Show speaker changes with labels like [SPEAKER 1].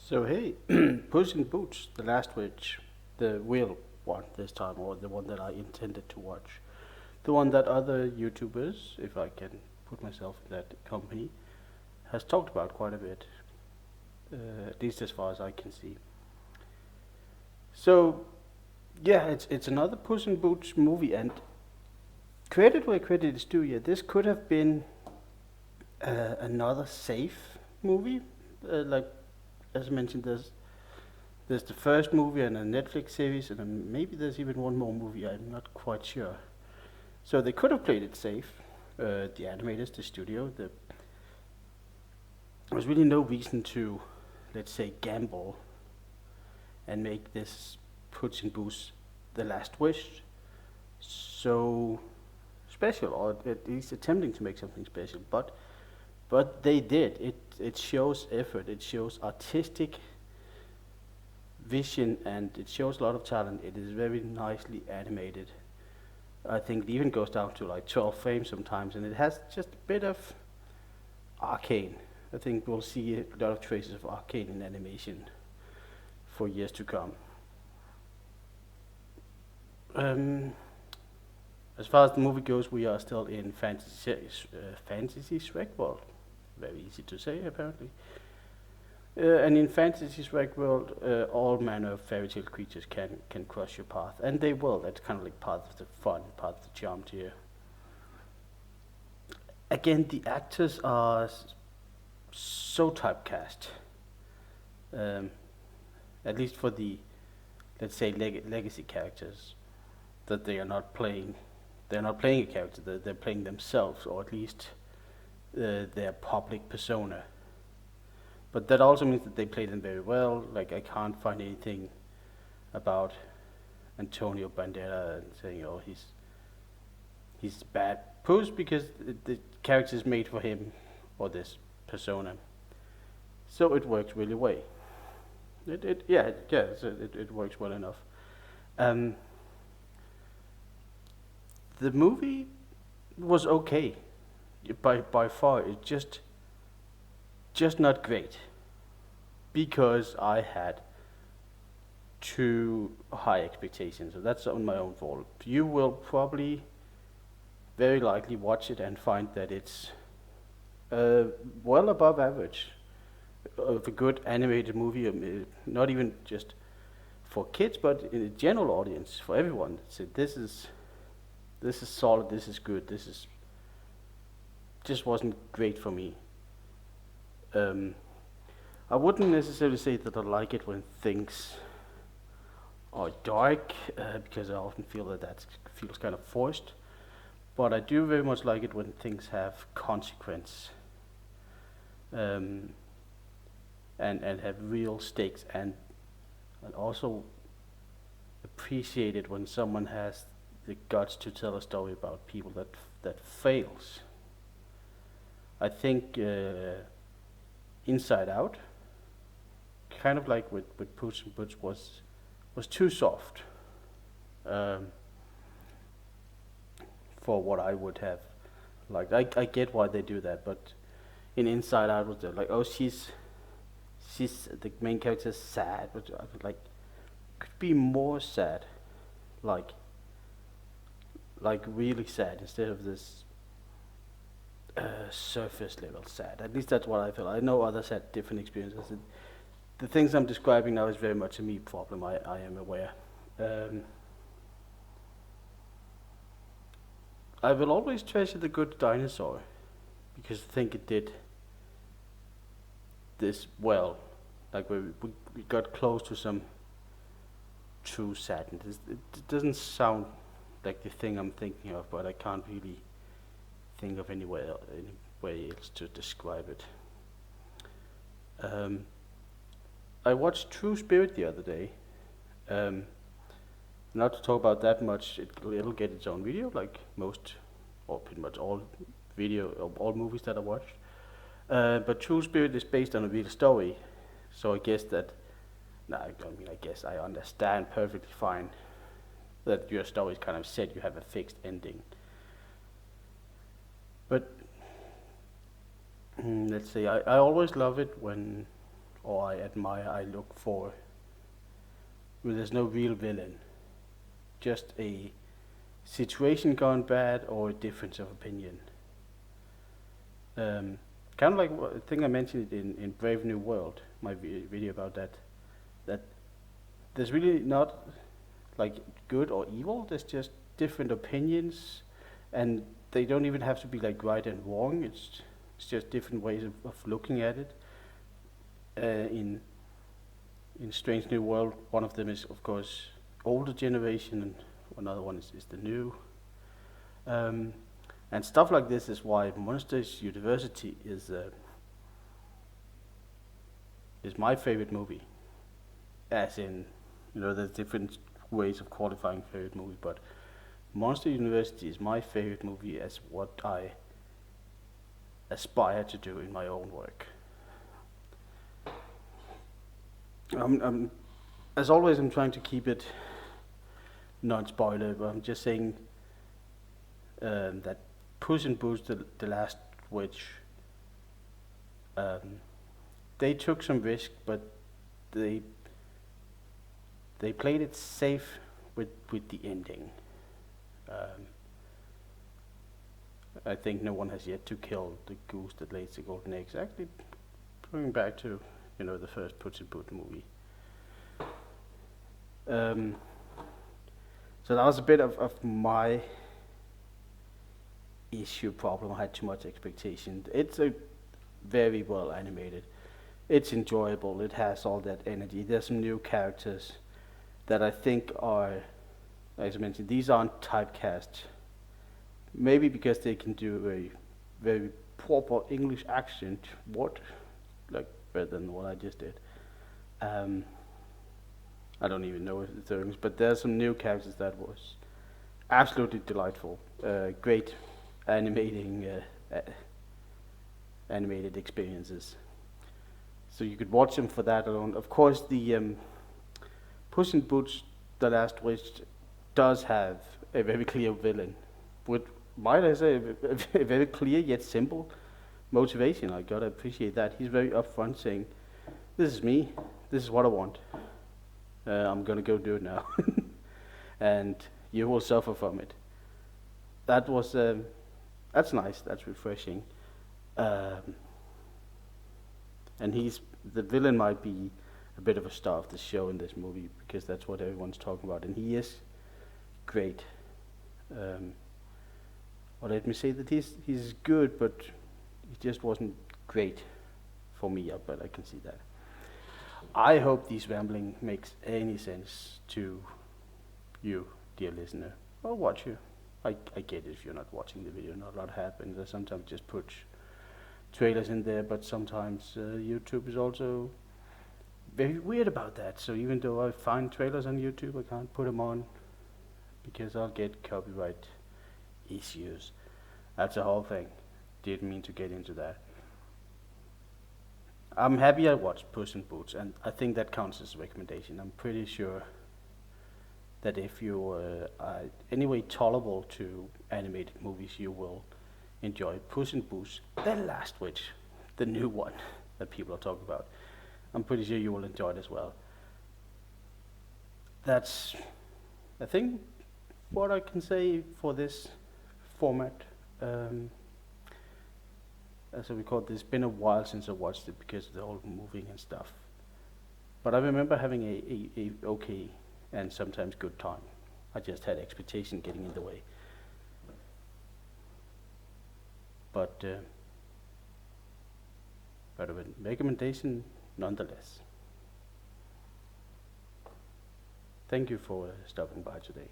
[SPEAKER 1] So hey, Puss in Boots, the last witch, the real one this time, or the one that I intended to watch, the one that other YouTubers, if I can put myself in that company, has talked about quite a bit, at least as far as I can see. So yeah, it's another Puss in Boots movie, and credit where credit is due. Yeah, this could have been another safe movie, like as I mentioned, there's the first movie and a Netflix series, and then maybe there's even one more movie. I'm not quite sure. So they could have played it safe. The animators, the studio, there was really no reason to, let's say, gamble and make this Puss in Boots the last wish so special, or at least attempting to make something special. But they did. It shows effort. It shows artistic vision, and it shows a lot of talent. It is very nicely animated. I think it even goes down to like 12 frames sometimes, and it has just a bit of arcane. I think we'll see a lot of traces of arcane in animation for years to come. Um, as far as the movie goes, we are still in fantasy Shrek world. Very easy to say, apparently. And in fantasy Shrek world, all manner of fairy tale creatures can cross your path, and they will. That's kind of like part of the fun, part of the charm here. Again, the actors are so typecast. Um, at least for the, let's say, legacy characters, that they are not playing. They're not playing a character. They're playing themselves, or at least their public persona. But that also means that they play them very well. Like, I can't find anything about Antonio Banderas and saying, "Oh, he's bad Puss," because the character is made for him or this persona. So it works really well. It works well enough. Um, the movie was okay, by far. It just not great, because I had too high expectations. So that's on my own fault. You will probably very likely watch it and find that it's well above average of a good animated movie. Not even just for kids, but in a general audience, for everyone. So this is solid. This is good. This is just wasn't great for me. Um, I wouldn't necessarily say that I like it when things are dark, because I often feel that feels kind of forced. But I do very much like it when things have consequence, um, and have real stakes, and also appreciate it when someone has the guts to tell a story about people that fails. I think Inside Out, kind of like with Puss in Boots, was too soft, um, for what I would have liked. I get why they do that, but in Inside Out was like, oh, she's the main character is sad, but I was like, could be more sad, like really sad, instead of this surface level sad. At least that's what I feel. I know others had different experiences. The things I'm describing now is very much a me problem. I am aware. Um, I will always treasure the Good Dinosaur, because I think it did this well. Like, we got close to some true sadness. It doesn't sound like the thing I'm thinking of, but I can't really think of any way else to describe it. Um, I watched True Spirit the other day. Um, Not to talk about that much. It'll get its own video, like most, or pretty much all all movies that I watched. But True Spirit is based on a real story, so I guess that. No, I don't mean I guess. I understand perfectly fine that your story is kind of set. You have a fixed ending. But let's say I always love it when or I admire, I look for, where there's no real villain, just a situation gone bad or a difference of opinion. Kind of like I think I mentioned it in Brave New World, my video about that. That there's really not like good or evil. There's just different opinions, and they don't even have to be like right and wrong. It's just different ways of looking at it. In Strange New World, one of them is of course older generation, and another one is the new. And stuff like this is why Monsters University is my favorite movie. As in, there's different ways of qualifying favorite movie, but Monster University is my favorite movie as what I aspire to do in my own work. As always, I'm trying to keep it non-spoiler, but I'm just saying that Puss in Boots, the Last Witch, they took some risk, but they played it safe with the ending. I think no one has yet to kill the goose that lays the golden eggs. Actually, going back to the first Puss in Boots movie. So that was a bit of my issue problem. I had too much expectation. It's a very well animated. It's enjoyable. It has all that energy. There's some new characters that I think are, as I mentioned, these aren't typecast. Maybe because they can do a very proper English accent, better than what I just did. I don't even know if it's things, but there's some new characters that was absolutely delightful. Great animated experiences. So you could watch them for that alone. Of course, the Puss in Boots: The Last Witch does have a very clear villain, with, might I say, a very clear yet simple motivation. I gotta appreciate that. He's very upfront, saying, "This is me. This is what I want. I'm gonna go do it now, and you will suffer from it." That was that's nice. That's refreshing. And the villain might be a bit of a star of the show in this movie, because that's what everyone's talking about, and he is great. Or let me say that he's good, but he just wasn't great for me. But I can see that. I hope this rambling makes any sense to you, dear listener, or watcher. I get it if you're not watching the video, not a lot happens. I sometimes just put trailers in there, but sometimes YouTube is also very weird about that. So even though I find trailers on YouTube, I can't put them on because I'll get copyright issues. That's the whole thing. Didn't mean to get into that. I'm happy I watched Puss in Boots, and I think that counts as a recommendation. I'm pretty sure that if you are anyway tolerable to animated movies, you will enjoy Puss in Boots: The Last Witch, the new one that people are talking about. I'm pretty sure you will enjoy it as well. That's, I think, what I can say for this format. As I record this, it's been a while since I watched it because of the whole moving and stuff. But I remember having a okay and sometimes good time. I just had expectation getting in the way. But a recommendation nonetheless. Thank you for stopping by today.